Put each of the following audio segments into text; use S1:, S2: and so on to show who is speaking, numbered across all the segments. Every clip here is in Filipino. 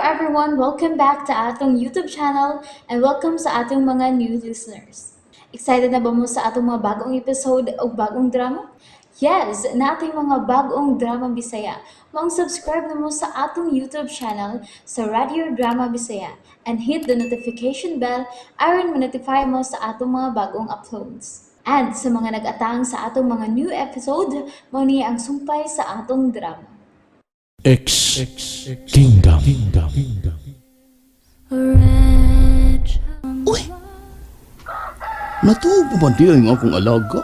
S1: everyone! Welcome back to atong YouTube channel and welcome sa atong mga new listeners. Excited na ba mo sa atong mga bagong episode o bagong drama? Yes, na ating mga bagong drama Bisaya. Subscribe na mo sa atong YouTube channel sa Radio Drama Bisaya and hit the notification bell aron ma-notify mo sa atong mga bagong uploads. And sa mga nag-atang sa atong mga new episode, mo niya ang sumpay sa atong drama.
S2: X Kingdom.
S3: Uy! Natuog mo ba diya yung akong alaga?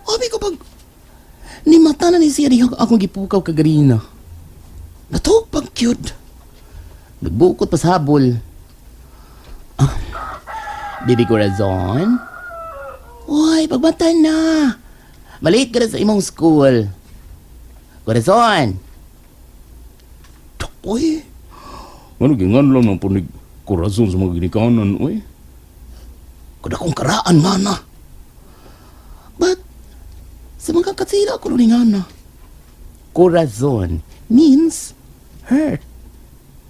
S3: Abi ko pag... Ni mata na ni siya diya akong gipukaw kagarina. Natuog pag cute. Nagbukot pa sa habol. Baby Corazon? Uy, pagbata na. Maliit ka na sa imong school. Corazon!
S2: Uy, ano gingan lang ng punig Corazon sa mga ginikanan, uy.
S3: Kada kong karaan, mana. But, sa mga katsila ko rin nga Corazon means hurt.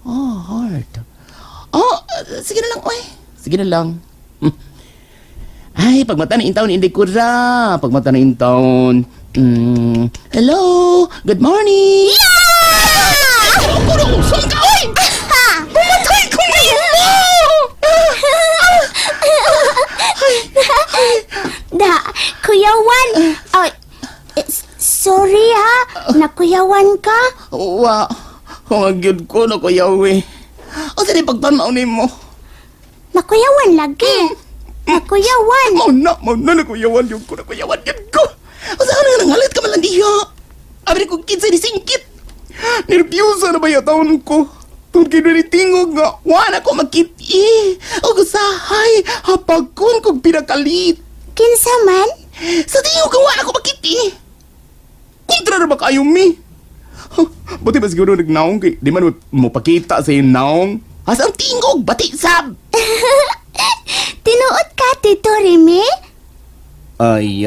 S3: Heart. Sige na lang, uy. Sige na lang. Ay, pagmata na intaon, hindi ko ra. Pagmata na intaon. Hello, good morning. Kurang saan ka, uy! Pumatay ko ngayon mo!
S4: Kuyawan. Sorry ha, nakuyawan ka?
S3: Gyud ko na kuyawi. O saan pagtanaw ni mo?
S4: Nakuyawan lagi. Nakuyawan.
S3: Mau na kuyawan yun ko, nakuyawan yun ko. O saan nga nangalit ka man lang diya? Abri ko kinsa ni singkit. Nervyosa na ba yataon ko? Tungkol kayo na tingog nga, wala ko makiti. O gusahay, hapagkon kong pinakalit.
S4: Kinsa man?
S3: Sa tingog nga wala ko makiti. Kontra na ba kayo, mi? Buti ba siguro nagnaong kay di man mo pakita sa yung naong? Asang tingog, bati sab!
S4: Tinuot ka, Tito Remy?
S3: Ay,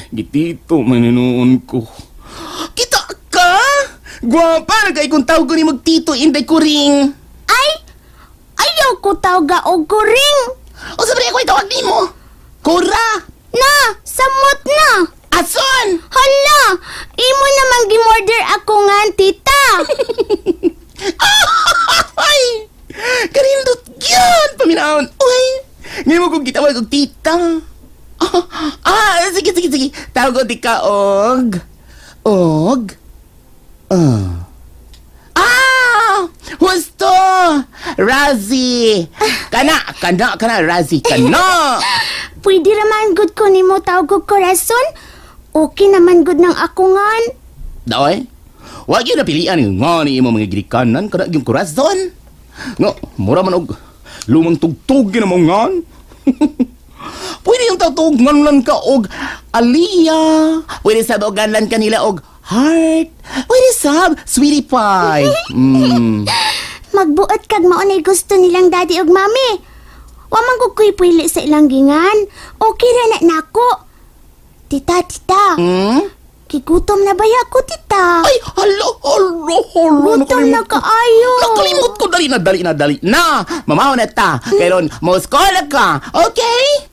S3: gitito maninuon ko. Kita ka? Gwapa na kay kung tawag ko ni magtito, inday ko ring.
S4: Ay, ayaw ko tawga og kuring.
S3: O sabi ako itawag ni mo? Kora!
S4: Na, samot na.
S3: Ason!
S4: Hala, imo namang gimorder ako nga, tita.
S3: Ay! Karindot yan! Paminaon! Uy! Ngayon mo kong gitawag og tita. Sige. Tawag ko di ka og... Husto! Razi! Kana, Razi, kana!
S4: Pwede raman good ko nimo tawag og korason. Okay naman good ng ako ngan.
S3: Daoy, wag yun napilian nga ni imo mga girikanan kada yung corazon. Nga, mura man og lumang tugtog yun ang mga Pwede yung tatugngan lang ka og Aliyah. Pwede sabogan lang kanila og heart. Pwede sab, sweetie pie.
S4: Magbuot kag maunay gusto nilang daddy og mami. Wa man ko kuy pili sa ilang gingan. Okay ra na nako. Tita. Kigutom na baya ko, tita.
S3: Ay, hala.
S4: Gutom na kaayo.
S3: Nakalimot ko, dali na. Mamaw na ta. Kairon, moskola ka. Okay?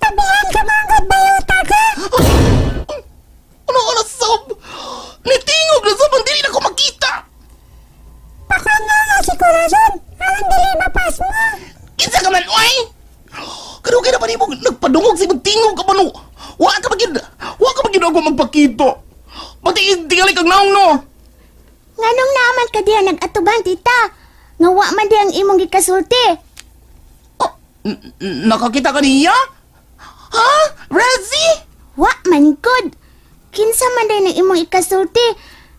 S4: Tabihan ka mga bayuta ka.
S3: Ano sab? Nitingog na sab, ang dili na ko makita.
S4: Pakanya nga si Corazon. Alang dili mapas mo.
S3: Kinsa ka man, oy? Karugi na pa ni mo, nagpadungog si magtingog ka pa no. Wa ka magin ako magpakito. Pati tingali kang naong no.
S4: Nganong naman ka diya nag-atubang, tita? Nga wa man di ang imong gikasulti.
S3: Nakakita ka niya? Ha? Razi?
S4: Wa man good. Kinsa man din ang imong ikasulti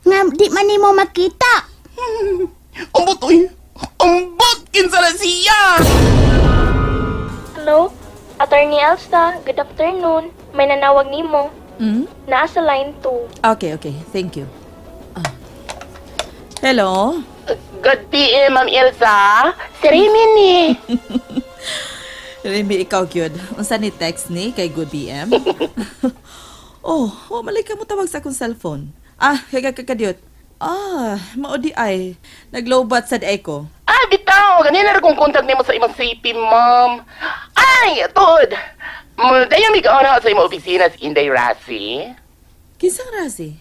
S4: nga di man nimo makita.
S3: Ambot, oy. Ambot, kinsa na siya?
S5: Hello? Attorney Elsa, good afternoon. May nanawag nimo. Naa sa line 2.
S6: Okay. Thank you. Hello?
S3: Good PM, Ma'am Elsa. Si Remy ni.
S6: Remy, ikaw gyud. Unsa ni text ni kay Good BM? Malay ka mo tawag sa akong cellphone. Kagadiot. Mao di ay. Naglobat sa di ko.
S3: Ay, bitaw! Ganyan na kong contact nimo sa imong CP, ma'am. Ay, tod! Daya mi kauna sa imong opisina sa Inday Rasi.
S6: Kinsang rasi?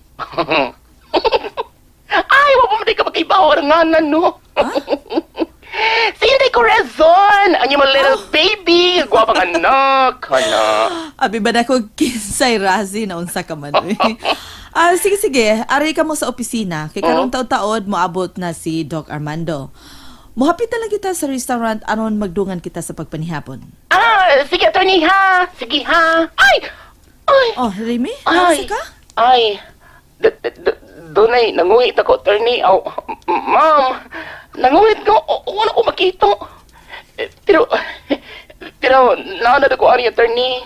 S3: Ay, wala mo ka magkaibaw nganan, no? Si Inday Corazon! Ang iyong little baby! Gwapang anak! Hala.
S6: Abi ba na ko kinsay rasi na unsa ka man. Sige. Ari ka mo sa opisina. Kay karong taon-taon, moabot na si Doc Armando. Muhapit na lang kita sa restaurant aron magdungan kita sa pagpanihapon.
S3: Sige, attorney, ha? Sige, ha? Ay! Ay!
S6: Oh, Remy?
S3: Ay!
S6: Nasa ka?
S3: Ay! Dunay, nanguhit ako, attorney. Oh, ma'am, nanguhit ko. Wala ko makita. Pero, naanad ako, ari, attorney.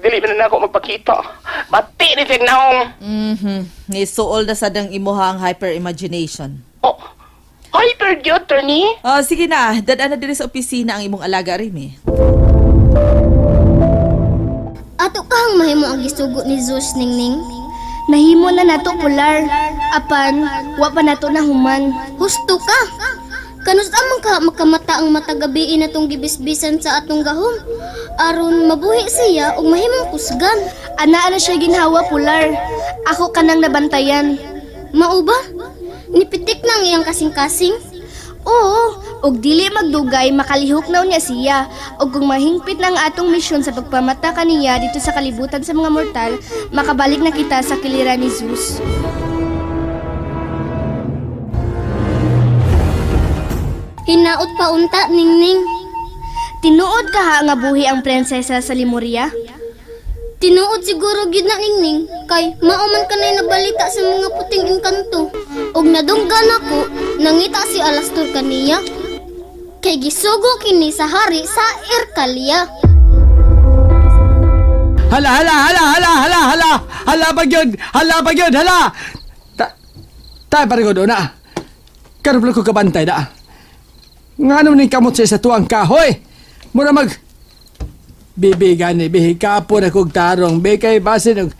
S3: Dili na ako magpakita. Bati ni Signaong.
S6: Nisuol na sa dang imuhang hyper-imagination.
S3: Oh, hyper gyud, attorney.
S6: Sige na, dadaan na diri sa opisina ang imong alaga, Remy.
S4: Ato kahang mahimo ang gisugo ni Zeus, Ningning. Nahimo na nato pular. Apan, wa pa nato na human. Husto ka! Kanus amang ka makamata ang matagabi na tong gibisbisan sa atong gahom. Aron mabuhi siya ug mahimong kusgan. Ana siya ginhawa pular. Ako kanang nabantayan. Mao ba? Nipitik nang iyang kasing-kasing. Oo, ug dili magdugay makalihok na niya siya. Ug kung mahingpit ng atong misyon sa pagpamata kaniya dito sa kalibutan sa mga mortal, makabalik na kita sa kiliran ni Zeus. Hinaot pa unta, Ningning. Tinuod ka ha nga buhi ang prinsesa sa Lemuria? Tinuod siguro gyud na, Ningning, kay mauman ka na nabalita sa mga puting engkanto. Og nadunggan ako, nangita si Alastor kaniya. Kay gisugo kini sa hari sa Irkalia.
S7: Hala pagyod, hala! Tayo pa rin ko doon, na. Karoon ko kabantay, na. Nga naman yung kamot sa tuwang kahoy. Mura bibigan ni bihikapon akong tarong. Bikay basin ng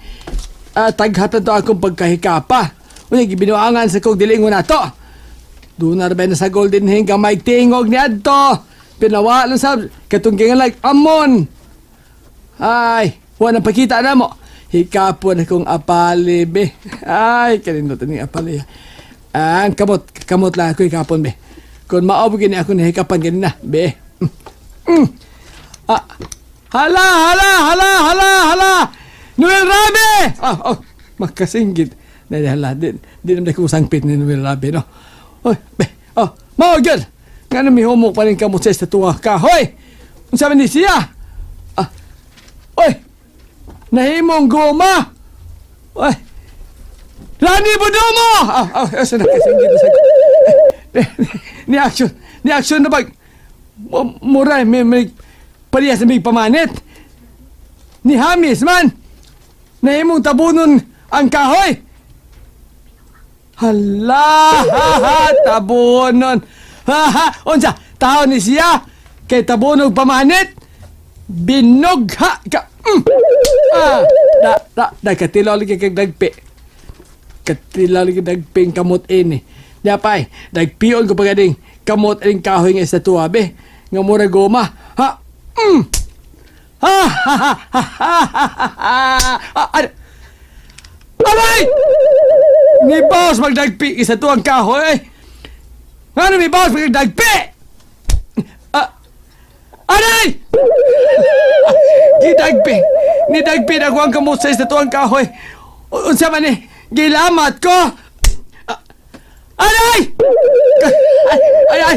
S7: taghatan to akong pagkahikapa. Unya, gibinuangan sa kong dilingon na to. Doon na rin sa golden hingga may tingog ni Adto. Pinawa lang sa katunggingan like amon. Ay, wala nang pakita na mo. Hikapon akong apali, be. Ay, kanindutan ni apali. Ang kamot lang ako hikapon, be. Kung maobogin ako ni hikapan ganina, be. Hala! Noel Rabi! Makasinggit. Hala, di naman ako sangpit ni Noel Rabi, no? Oy, be, maogyan! Nga na may humok pa rin kamot sa tuwa ka, hoy! Ang sabi ni siya? Oy! Nahimong goma! Oy! Rani Budomo! Asa na kasinggit na sa Ni action na pag muray may parehas na may pamanit. Ni Hamis man nahimong tabunon ang kahoy. Hala, tabunon. Unsa tao ni siya kay tabunog pamanit. Binogha ka. Katilaw lagi kag dagpi. Katilaw lagi dagping kamot ini. Dapay, nagpion ko pagading kamot ang kahoy nga sa tuwabe. Nga mura goma. Aray! Ni boss magdagpi isa tuwang kahoy. Ano ni boss magdagpi? Aray! Ni dagpi na ko ang kamot sa isa tuwang kahoy. Unsa man ni, gilamat ko. Aray! Ay!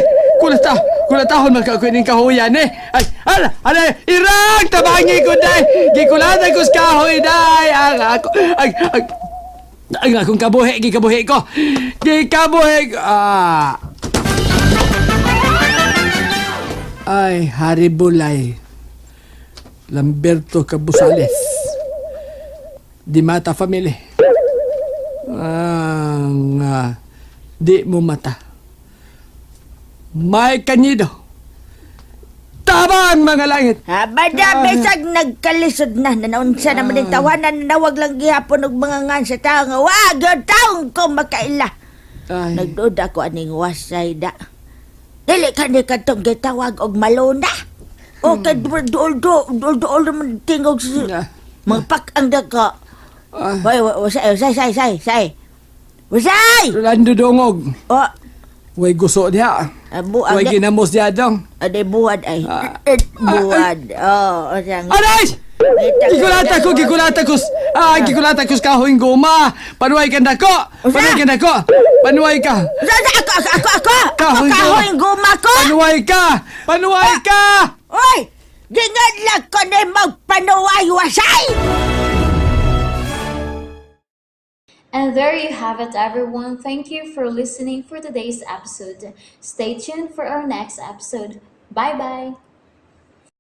S7: Kulatahon magkakunin kahoyan eh! Aray! Irang! Tabangi ko, day! Gikulatan ko sa kahoy, day! Ang akong kabuhi ko! Gikabuhi ko! Ay, Hari Bulay. Lamberto Cabusales. Di Mata Family. Di mo mata. May kanyido. Tabang mga langit.
S8: Bada besag nagkalisod na nanaunsa naman yung tawanan na nawag lang gihapon og mga ngan sa tao nga wag yung taong ko makaila.
S7: Ay.
S8: Nagduda ko aning wasay da. Dili ka ni katong gitawag og malona. O kay dol man tingog
S7: Ah.
S8: magpak ang daga.
S7: Ah.
S8: Wasay. Wasay!
S7: Rolando Dongog.
S8: O,
S7: Way gusto niya.
S8: buang
S7: Way ginamos niya dong.
S8: Ade buwad ay.
S7: Ah.
S8: Buwad. Oh, osang.
S7: Aray! Gikulata ko. Gikulata ko sa kahoy guma. Panuway ka na ko. Panuway ka.
S8: Ako!
S7: Kahoy
S8: Kahoy guma ko!
S7: Panuway ka.
S8: Oy! Gingad lang ko na magpanuway wasay!
S1: And there you have it, everyone. Thank you for listening for today's episode. Stay tuned for our next episode. Bye bye.